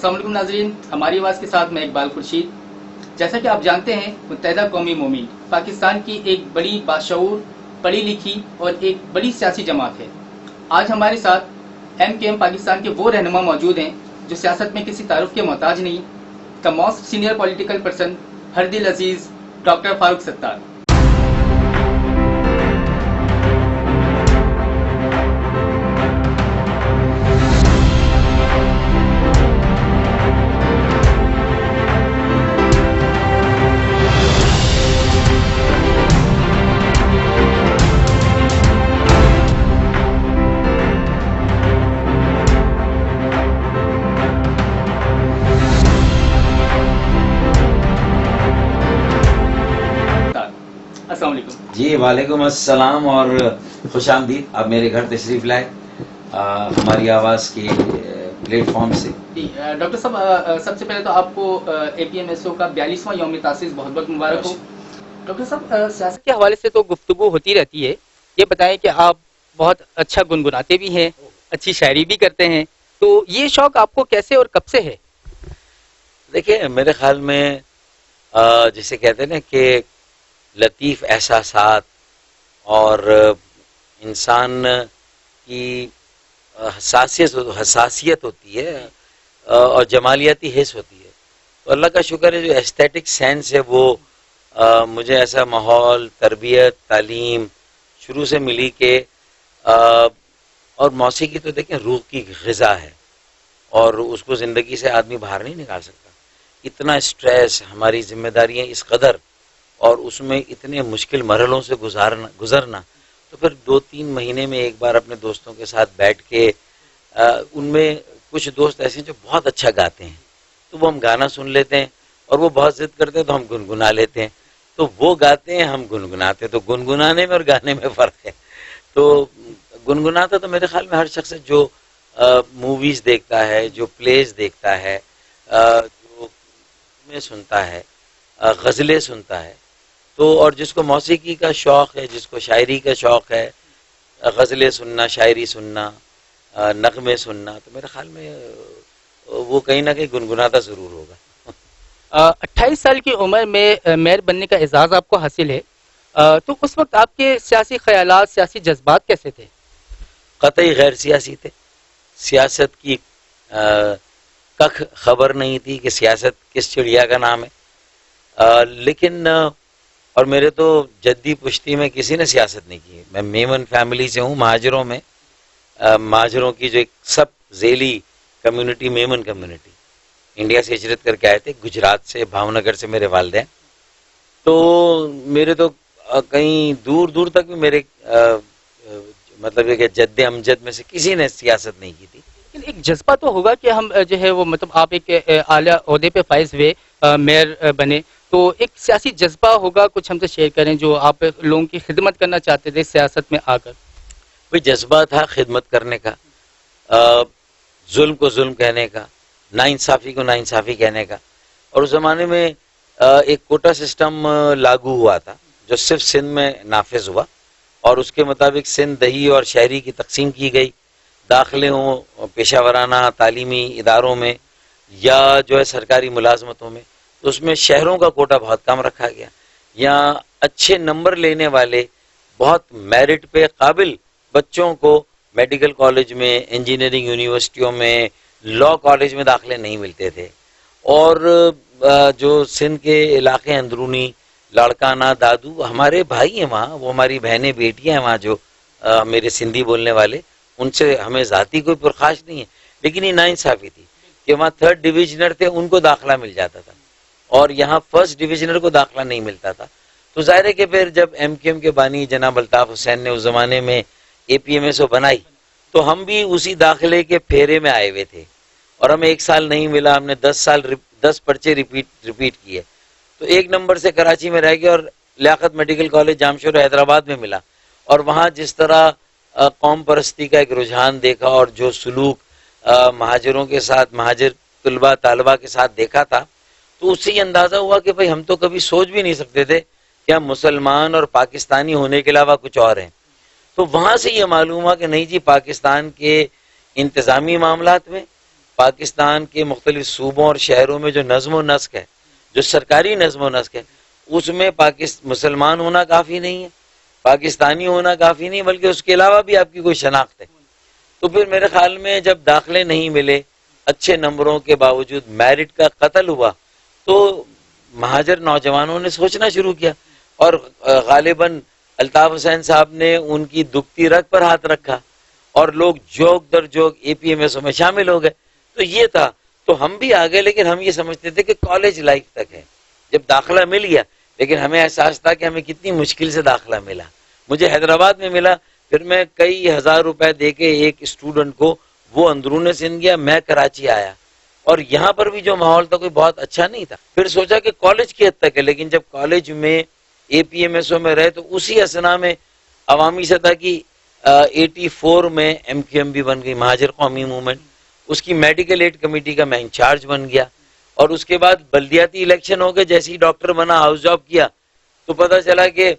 السلام علیکم ناظرین، ہماری آواز کے ساتھ میں اقبال خورشید۔ جیسا کہ آپ جانتے ہیں، متحدہ قومی مومن پاکستان کی ایک بڑی باشعور، پڑھی لکھی اور ایک بڑی سیاسی جماعت ہے۔ آج ہمارے ساتھ MKM پاکستان کے وہ رہنما موجود ہیں جو سیاست میں کسی تعارف کے محتاج نہیں، the most senior political person, ہر دل عزیز ڈاکٹر فاروق ستار۔ السلام علیکم جی وعلیکم السلام اور خوش آمدید۔ آپ میرے گھر تشریف لائے ہماری آواز کے پلیٹ فارم سے۔ جی ڈاکٹر صاحب، سب سے پہلے تو آپ کو APMSO کا 42واں یوم تاسیس بہت بہت مبارک ہو۔ ڈاکٹر صاحب، سیاست کے حوالے سے تو گفتگو ہوتی رہتی ہے، یہ بتائیں کہ آپ بہت اچھا گنگناتے بھی ہیں، اچھی شاعری بھی کرتے ہیں، تو یہ شوق آپ کو کیسے اور کب سے ہے؟ دیکھیں، میرے خیال میں جسے کہتے ہیں نا کہ لطیف احساسات اور انسان کی حساسیت ہوتی ہے اور جمالیاتی حس ہوتی ہے، تو اللہ کا شکر ہے جو ایستھیٹک سینس ہے وہ مجھے ایسا ماحول، تربیت، تعلیم شروع سے ملی کہ اور موسیقی تو دیکھیں روح کی غذا ہے اور اس کو زندگی سے آدمی باہر نہیں نکال سکتا۔ اتنا اسٹریس، ہماری ذمہ داریاں اس قدر، اور اس میں اتنے مشکل مرحلوں سے گزرنا، تو پھر 2-3 مہینے میں ایک بار اپنے دوستوں کے ساتھ بیٹھ کے ان میں کچھ دوست ایسے ہیں جو بہت اچھا گاتے ہیں، تو وہ ہم گانا سن لیتے ہیں، اور وہ بہت ضد کرتے ہیں تو ہم گنگنا لیتے ہیں، تو وہ گاتے ہیں ہم گنگناتے ہیں، تو گنگنانے میں اور گانے میں فرق ہے۔ تو گنگناتا تو میرے خیال میں ہر شخص ہے جو موویز دیکھتا ہے، جو پلیز دیکھتا ہے، جو میں سنتا ہے، غزلیں سنتا ہے، تو اور جس کو موسیقی کا شوق ہے، جس کو شاعری کا شوق ہے، غزلیں سننا، شاعری سننا، نغمے سننا، تو میرے خیال میں وہ کہیں نہ کہیں گنگناتا ضرور ہوگا۔ 28 سال کی عمر میں میئر بننے کا اعزاز آپ کو حاصل ہے، تو اس وقت آپ کے سیاسی خیالات، سیاسی جذبات کیسے تھے؟ قطعی غیر سیاسی تھے۔ سیاست کی کخ خبر نہیں تھی کہ سیاست کس چڑیا کا نام ہے، لیکن اور میرے تو جدی پشتی میں کسی نے سیاست نہیں کی۔ میں میمن فیملی سے ہوں، مہاجروں میں، مہاجروں کی جو ایک سب ذیلی کمیونٹی، میمن کمیونٹی، انڈیا سے ہجرت کر کے آئے تھے، گجرات سے، بھاؤنگر سے میرے والدین، تو میرے تو کہیں دور دور تک بھی میرے مطلب یہ کہ جد امجد میں سے کسی نے سیاست نہیں کی تھی۔ لیکن ایک جذبہ تو ہوگا کہ ہم جو ہے وہ مطلب آپ ایک اعلیٰ عہدے پہ فائز ہوئے، میئر بنے، تو ایک سیاسی جذبہ ہوگا، کچھ ہم سے شیئر کریں جو آپ لوگوں کی خدمت کرنا چاہتے تھے سیاست میں آ کر۔ کوئی جذبہ تھا خدمت کرنے کا، ظلم کو ظلم کہنے کا، ناانصافی کو ناانصافی کہنے کا، اور اس زمانے میں ایک کوٹا سسٹم لاگو ہوا تھا جو صرف سندھ میں نافذ ہوا، اور اس کے مطابق سندھ دیہی اور شہری کی تقسیم کی گئی، داخلے ہوں پیشہ ورانہ تعلیمی اداروں میں یا جو ہے سرکاری ملازمتوں میں، تو اس میں شہروں کا کوٹا بہت کم رکھا گیا۔ یہاں اچھے نمبر لینے والے، بہت میرٹ پہ قابل بچوں کو میڈیکل کالج میں، انجینئرنگ یونیورسٹیوں میں، لاء کالج میں داخلے نہیں ملتے تھے، اور جو سندھ کے علاقے اندرونی لاڑکانہ، دادو، ہمارے بھائی ہیں وہاں، وہ ہماری بہنیں بیٹیاں ہیں وہاں جو میرے سندھی بولنے والے، ان سے ہمیں ذاتی کوئی پرخاش نہیں ہے، لیکن یہ ناانصافی تھی کہ وہاں 3rd ڈویژنر تھے ان کو داخلہ مل جاتا تھا اور یہاں 1st ڈویژنر کو داخلہ نہیں ملتا تھا۔ تو ظاہر ہے کہ پھر جب MKM کے بانی جناب الطاف حسین نے اس زمانے میں APMSO بنائی، تو ہم بھی اسی داخلے کے پھیرے میں آئے ہوئے تھے، اور ہمیں 1 سال نہیں ملا، ہم نے 10 پرچے ریپیٹ کیے، تو 1 نمبر سے کراچی میں رہ گئے، اور لیاقت میڈیکل کالج جامشور حیدرآباد میں ملا، اور وہاں جس طرح قوم پرستی کا ایک رجحان دیکھا اور جو سلوک مہاجروں کے ساتھ، مہاجر طلباء طالبہ کے ساتھ دیکھا تھا، تو اس سے یہ اندازہ ہوا کہ بھئی ہم تو کبھی سوچ بھی نہیں سکتے تھے کہ ہم مسلمان اور پاکستانی ہونے کے علاوہ کچھ اور ہیں۔ تو وہاں سے یہ معلوم ہوا کہ نہیں جی، پاکستان کے انتظامی معاملات میں، پاکستان کے مختلف صوبوں اور شہروں میں جو نظم و نسق ہے، جو سرکاری نظم و نسق ہے، اس میں مسلمان ہونا کافی نہیں ہے، پاکستانی ہونا کافی نہیں، بلکہ اس کے علاوہ بھی آپ کی کوئی شناخت ہے. تو پھر میرے خیال میں جب داخلے نہیں ملے، اچھے نمبروں کے باوجود میرٹ کا قتل ہوا، تو مہاجر نوجوانوں نے سوچنا شروع کیا، اور غالباً الطاف حسین صاحب نے ان کی دکھتی رگ پر ہاتھ رکھا اور لوگ جوگ در جوگ اے پی ایم ایس او میں شامل ہو گئے. تو یہ تھا، تو ہم بھی آگے، لیکن ہم یہ سمجھتے تھے کہ کالج لائف تک ہے. جب داخلہ مل گیا، لیکن ہمیں احساس تھا کہ ہمیں کتنی مشکل سے داخلہ ملا. مجھے حیدرآباد میں ملا، پھر میں کئی ہزار روپے دے کے ایک اسٹوڈنٹ کو، وہ اندرون سندھ گیا، میں کراچی آیا، اور یہاں پر بھی جو ماحول تھا کوئی بہت اچھا نہیں تھا. پھر سوچا کہ کالج کی حد تک ہے، لیکن جب کالج میں اے پی ایم ایس او میں رہے تو اسی اسنا میں عوامی سطح کی 84 میں ایم کیو ایم بھی بن گئی، مہاجر قومی موومنٹ. اس کی میڈیکل ایڈ کمیٹی کا میں انچارج بن گیا، اور اس کے بعد بلدیاتی الیکشن ہو گئے. جیسے ہی ڈاکٹر بنا، ہاؤس جاب کیا، تو پتہ چلا کہ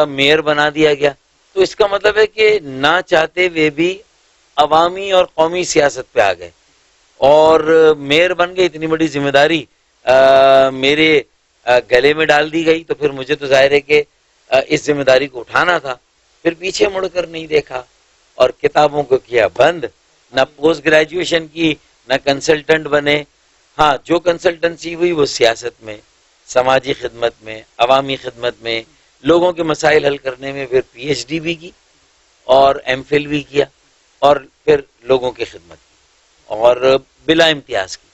میئر بنا دیا گیا. تو اس کا مطلب ہے کہ نہ چاہتے ہوئے بھی عوامی اور قومی سیاست پہ آ گئے، اور میئر بن گئے. اتنی بڑی ذمہ داری میرے گلے میں ڈال دی گئی، تو پھر مجھے تو ظاہر ہے کہ اس ذمہ داری کو اٹھانا تھا. پھر پیچھے مڑ کر نہیں دیکھا، اور کتابوں کو کیا بند، نہ پوسٹ گریجویشن کی، نہ کنسلٹنٹ بنے. ہاں، جو کنسلٹنسی ہوئی وہ سیاست میں، سماجی خدمت میں، عوامی خدمت میں، لوگوں کے مسائل حل کرنے میں. پھر پی ایچ ڈی بھی کی اور ایم فل بھی کیا، اور پھر لوگوں کی خدمت کی، اور بلا امتیاز کی.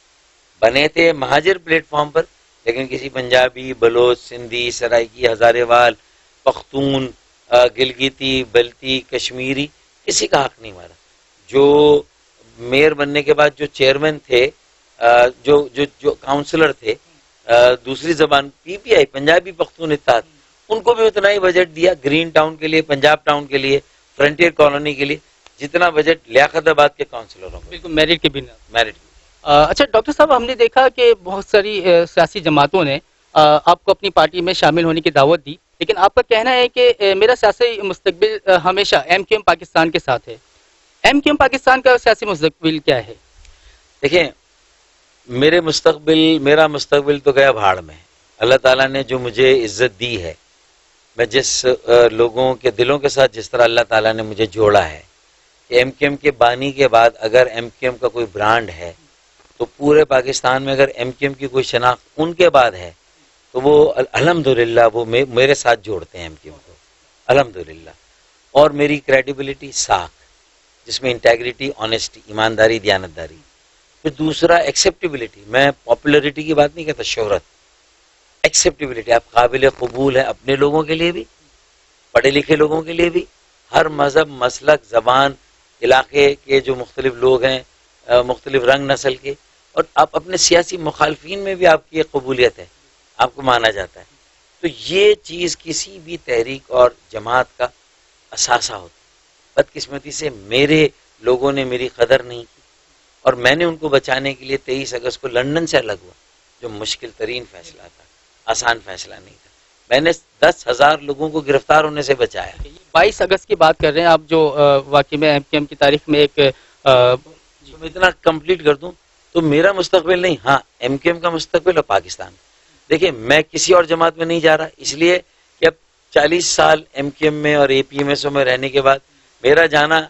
بنے تھے مہاجر پلیٹ فارم پر، لیکن کسی پنجابی، بلوچ، سندھی، سرائکی، ہزارے وال، پختون، گلگیتی، بلتی، کشمیری، کسی کا حق نہیں مارا. جو میئر بننے کے بعد جو چیئرمین تھے، جو کاؤنسلر تھے دوسری زبان، پی پی آئی، پنجابی پختون اتحاد، ان کو بھی اتنا ہی بجٹ دیا گرین ٹاؤن کے لیے، پنجاب ٹاؤن کے لیے، فرنٹیئر کالونی کے لیے، جتنا بجٹ لیاقت آباد کے کاؤنسلروں کو. بالکل میرٹ کے بنا. میرٹ. اچھا ڈاکٹر صاحب، ہم نے دیکھا کہ بہت ساری سیاسی جماعتوں نے آپ کو اپنی پارٹی میں شامل ہونے کی دعوت دی، لیکن آپ کا کہنا ہے کہ میرا سیاسی مستقبل ہمیشہ ایم کیو ایم پاکستان کے ساتھ ہے. ایم کیو ایم پاکستان کا سیاسی مستقبل کیا ہے؟ دیکھیں، میرا مستقبل تو گیا بھاڑ میں. اللہ تعالیٰ نے جو مجھے عزت دی ہے، میں جس لوگوں کے دلوں کے ساتھ جس طرح اللہ تعالیٰ نے مجھے جوڑا ہے، کہ ایم کیو ایم کے بانی کے بعد اگر ایم کیو ایم کا کوئی برانڈ ہے، تو پورے پاکستان میں اگر ایم کیو ایم کی کوئی شناخت ان کے بعد ہے، تو وہ الحمدللہ وہ میرے ساتھ جوڑتے ہیں ایم کیو ایم کو، الحمدللہ. اور میری کریڈیبلٹی ساکھ، جس میں انٹیگریٹی، آنیسٹی، ایمانداری، دیانتداری. پھر دوسرا ایکسیپٹیبلٹی. میں پاپولرٹی کی بات نہیں کہتا، شہرت. ایکسیپٹیبلٹی، آپ قابل قبول ہیں اپنے لوگوں کے لیے بھی، پڑھے لکھے لوگوں کے لیے بھی، ہر مذہب، مسلک، زبان، علاقے کے جو مختلف لوگ ہیں، مختلف رنگ نسل کے، اور آپ اپنے سیاسی مخالفین میں بھی آپ کی ایک قبولیت ہے، آپ کو مانا جاتا ہے. تو یہ چیز کسی بھی تحریک اور جماعت کا اثاثہ ہوتا ہے. بدقسمتی سے میرے لوگوں نے میری قدر نہیں کی، اور میں نے ان کو بچانے کے لیے 23 اگست کو لندن سے الگ ہوا، جو مشکل ترین فیصلہ تھا، آسان فیصلہ نہیں تھا. میں نے 10,000 لوگوں کو گرفتار ہونے سے بچایا. 22 اگست کی بات کر رہے ہیں آپ، جو واقعی میں ایم کیو ایم کی تاریخ میں ایک میں اتنا کمپلیٹ کر دوں تو میرا مستقبل نہیں، ہاں ایم کیو ایم کا مستقبل اور پاکستان. دیکھیں، میں کسی اور جماعت میں نہیں جا رہا، اس لیے کہ اب 40 سال ایم کیو ایم میں اور اے پی ایم ایس او میں رہنے کے بعد میرا جانا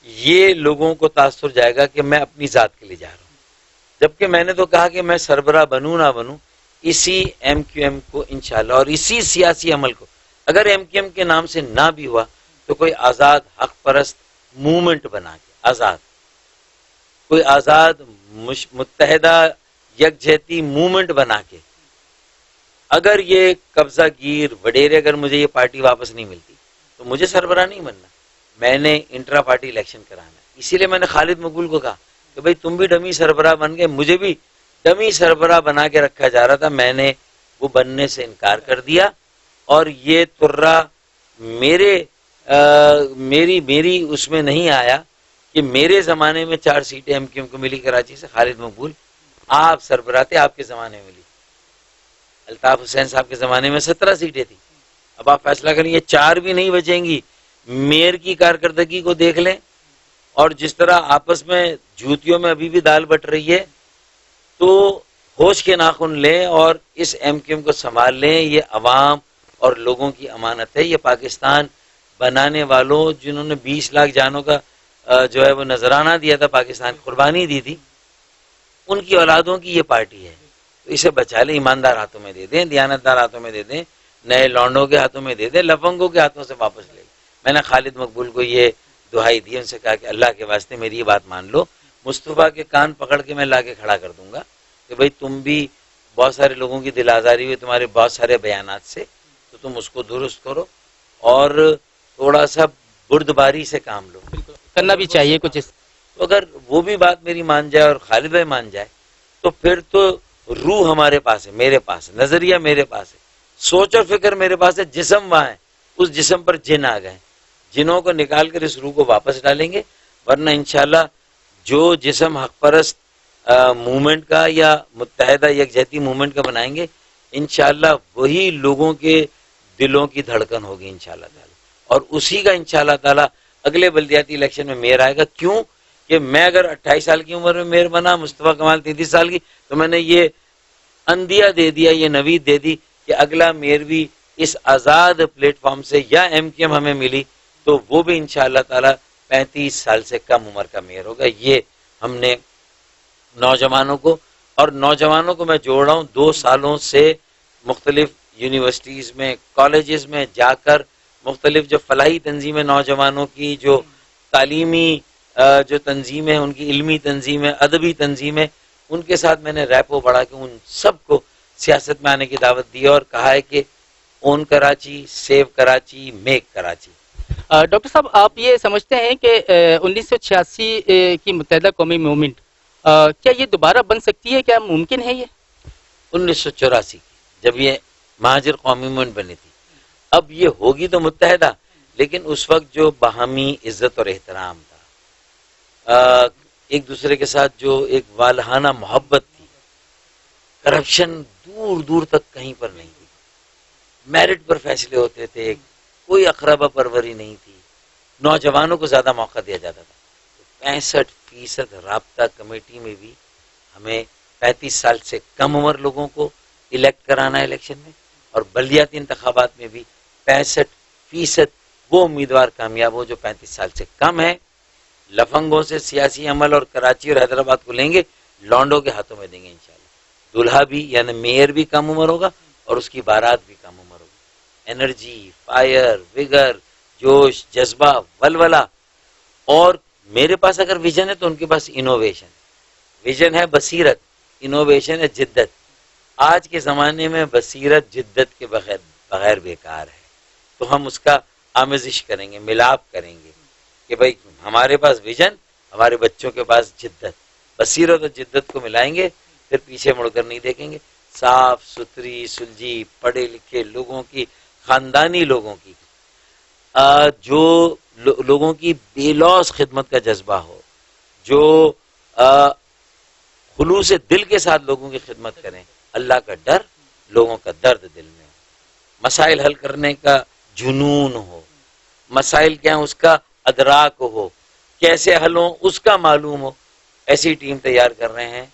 یہ لوگوں کو تاثر جائے گا کہ میں اپنی ذات کے لیے جا رہا ہوں. جبکہ میں نے تو کہا کہ میں سربراہ بنوں نہ بنوں، اسی ایم کیو ایم کو انشاءاللہ اور اسی سیاسی عمل کو، اگر ایم کیو ایم کے نام سے نہ بھی ہوا تو کوئی آزاد حق پرست موومنٹ بنا کے، آزاد، کوئی آزاد متحدہ یکجہتی موومنٹ بنا کے، اگر یہ قبضہ گیر وڈیرے، اگر مجھے یہ پارٹی واپس نہیں ملتی تو مجھے سربراہ نہیں بننا، میں نے انٹرا پارٹی الیکشن کرانا. اسی لیے میں نے خالد مقبول کو کہا کہ بھائی تم بھی ڈمی سربراہ بن گئے، مجھے بھی ڈمی سربراہ بنا کے رکھا جا رہا تھا، میں نے وہ بننے سے انکار کر دیا. اور یہ ترہ میری اس میں نہیں آیا کہ میرے زمانے میں 4 سیٹیں ایم کیو ایم کو ملی کراچی سے، خالد مقبول آپ سربراہ تھے، آپ کے زمانے میں ملی. الطاف حسین صاحب کے زمانے میں 17 سیٹیں تھیں. اب آپ فیصلہ کریں، یہ 4 بھی نہیں بچیں گی. میئر کی کارکردگی کو دیکھ لیں، اور جس طرح آپس میں جوتیوں میں ابھی بھی دال بٹ رہی ہے، تو ہوش کے ناخن لیں اور اس ایم کیو ایم کو سنبھال لیں. یہ عوام اور لوگوں کی امانت ہے. یہ پاکستان بنانے والوں جنہوں نے 20 لاکھ جانوں کا جو ہے وہ نذرانہ دیا تھا، پاکستان قربانی دی تھی، ان کی اولادوں کی یہ پارٹی ہے. تو اسے بچا لیں، ایماندار ہاتھوں میں دے دیں، دیانتدار ہاتھوں میں دے دیں، نئے لونڈوں کے ہاتھوں میں دے دیں، لفنگوں کے ہاتھوں سے واپس لے. میں نے خالد مقبول کو یہ دہائی دی، ان سے کہا کہ اللہ کے واسطے میری یہ بات مان لو. مصطفیٰ کے کان پکڑ کے میں لا کے کھڑا کر دوں گا کہ بھئی تم بھی بہت سارے لوگوں کی دل آزاری ہوئی تمہارے بہت سارے بیانات سے، تو تم اس کو درست کرو اور تھوڑا سا بردباری سے کام لو. کرنا بھی چاہیے کچھ. تو اگر وہ بھی بات میری مان جائے اور خالد بھائی مان جائے تو پھر تو روح ہمارے پاس ہے، میرے پاس ہے، نظریہ میرے پاس ہے، سوچ اور فکر میرے پاس ہے، جسم وہاں ہے، اس جسم پر جن آ گئے، جنوں کو نکال کر اس روح کو واپس ڈالیں گے. ورنہ انشاءاللہ جو جسم حق پرست موومنٹ کا یا متحدہ یکجہتی موومنٹ کا بنائیں گے، انشاءاللہ وہی لوگوں کے دلوں کی دھڑکن ہوگی انشاءاللہ تعالی. اور اسی کا انشاءاللہ تعالی اگلے بلدیاتی الیکشن میں میئر آئے گا. کیوں کہ میں اگر 28 سال کی عمر میں میئر بنا، مصطفیٰ کمال 33 سال کی، تو میں نے یہ اندیا دے دیا، یہ نوید دے دی کہ اگلا میئر بھی اس آزاد پلیٹ فارم سے یا ایم کیو ایم ہمیں ملی تو وہ بھی انشاءاللہ تعالی 35 سال سے کم عمر کا میئر ہوگا. یہ ہم نے نوجوانوں کو، اور نوجوانوں کو میں جوڑ رہا ہوں 2 سالوں سے مختلف یونیورسٹیز میں، کالجز میں جا کر مختلف جو فلاحی تنظیمیں نوجوانوں کی، جو تعلیمی جو تنظیمیں، ان کی علمی تنظیمیں، ادبی تنظیمیں، ان کے ساتھ میں نے ریپو بڑھا کے ان سب کو سیاست میں آنے کی دعوت دی اور کہا ہے کہ own Karachi, save Karachi, make Karachi. Doctor صاحب، آپ یہ سمجھتے ہیں کہ 1986 کی متحدہ قومی موومنٹ کیا یہ دوبارہ بن سکتی ہے؟ کیا ممکن ہے یہ؟ 1984 کی جب یہ مہاجر قومی موومنٹ بنی تھی، اب یہ ہوگی تو متحدہ، لیکن اس وقت جو باہمی عزت اور احترام تھا، ایک دوسرے کے ساتھ جو ایک والہانہ محبت تھی، کرپشن دور دور تک کہیں پر نہیں تھی، میرٹ پر فیصلے ہوتے تھے، کوئی اقربا پروری نہیں تھی، نوجوانوں کو زیادہ موقع دیا جاتا تھا. 65% رابطہ کمیٹی میں بھی ہمیں 35 سال سے کم عمر لوگوں کو الیکٹ کرانا ہے الیکشن میں، اور بلدیاتی انتخابات میں بھی 65% وہ امیدوار کامیاب ہو جو 35 سال سے کم ہے. لفنگوں سے سیاسی عمل اور کراچی اور حیدرآباد کو لیں گے، لونڈوں کے ہاتھوں میں دیں گے انشاءاللہ. دلہا بھی یعنی میئر بھی کم عمر ہوگا اور اس کی بارات بھی کم عمر ہوگی. انرجی، فائر، وگر، جوش، جذبہ، ولولہ. اور میرے پاس اگر ویژن ہے تو ان کے پاس انوویشن. ویژن ہے بصیرت، انوویشن ہے جدت. آج کے زمانے میں بصیرت جدت کے بغیر بیکار ہے. تو ہم اس کا آمیزش کریں گے، ملاپ کریں گے کہ بھائی ہمارے پاس ویژن، ہمارے بچوں کے پاس جدت. بصیرت اور جدت کو ملائیں گے، پھر پیچھے مڑ کر نہیں دیکھیں گے. صاف ستھری، سلجھی، پڑھے لکھے لوگوں کی، خاندانی لوگوں کی، جو لوگوں کی بے لوث خدمت کا جذبہ ہو، جو خلوص دل کے ساتھ لوگوں کی خدمت کریں. اللہ کا ڈر، لوگوں کا درد دل میں ہو، مسائل حل کرنے کا جنون ہو، مسائل کیا ہیں اس کا ادراک ہو، کیسے حل ہوں اس کا معلوم ہو. ایسی ٹیم تیار کر رہے ہیں.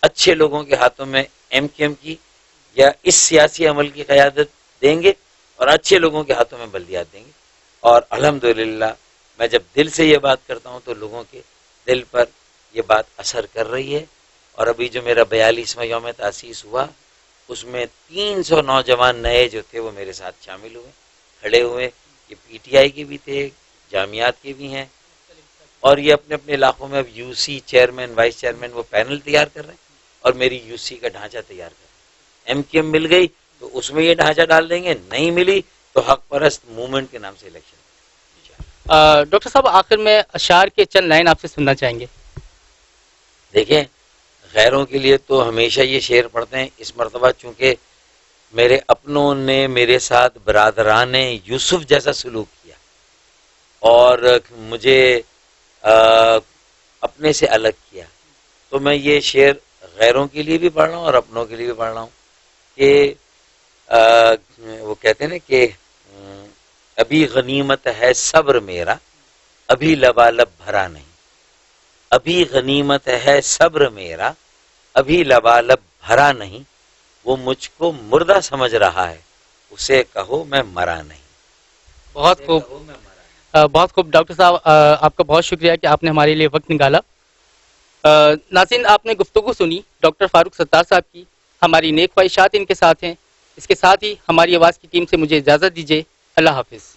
اچھے لوگوں کے ہاتھوں میں ایم کیو ایم کی یا اس سیاسی عمل کی قیادت دیں گے اور اچھے لوگوں کے ہاتھوں میں بلدیات دیں گے. اور الحمدللہ میں جب دل سے یہ بات کرتا ہوں تو لوگوں کے دل پر یہ بات اثر کر رہی ہے. اور ابھی جو میرا 42واں یوم تاسیس ہوا، اس میں 300 نوجوان نئے جو تھے وہ میرے ساتھ شامل ہوئے، کھڑے ہوئے. یہ پی ٹی آئی کے بھی تھے، جامعات کے بھی ہیں، اور یہ اپنے اپنے علاقوں میں اب U C chairman, vice chairman وہ پینل تیار کر رہے ہیں اور میری یو سی کا ڈھانچہ تیار کر رہے ہیں. ایم کیو ایم مل گئی تو اس میں یہ ڈھانچہ ڈال دیں گے، نہیں ملی تو حق پرست موومنٹ کے نام سے الیکشن. ڈاکٹر صاحب، آخر میں اشعار کے چند لائن آپ سے سننا چاہیں گے. دیکھیں، غیروں کے لیے تو ہمیشہ یہ شعر پڑھتے ہیں. اس مرتبہ چونکہ میرے اپنوں نے میرے ساتھ برادران یوسف جیسا سلوک کیا اور مجھے اپنے سے الگ کیا، تو میں یہ شعر غیروں کے لیے بھی پڑھ رہا ہوں اور اپنوں کے لیے بھی پڑھ رہا ہوں کہ وہ کہتے ہیں نا کہ ابھی غنیمت ہے صبر میرا، ابھی لبالب بھرا نہیں. ابھی غنیمت ہے صبر میرا، ابھی لبالب بھرا نہیں، وہ مجھ کو مردہ سمجھ رہا ہے، اسے کہو میں مرا نہیں۔ بہت خوب، بہت خوب ڈاکٹر صاحب، آپ کا بہت شکریہ کہ آپ نے ہمارے لیے وقت نکالا۔ ناظرین، آپ نے گفتگو سنی ڈاکٹر فاروق ستار صاحب کی، ہماری نیک خواہشات ان کے ساتھ ہیں۔ اس کے ساتھ ہی ہماری آواز کی ٹیم سے مجھے اجازت دیجیے، اللہ حافظ۔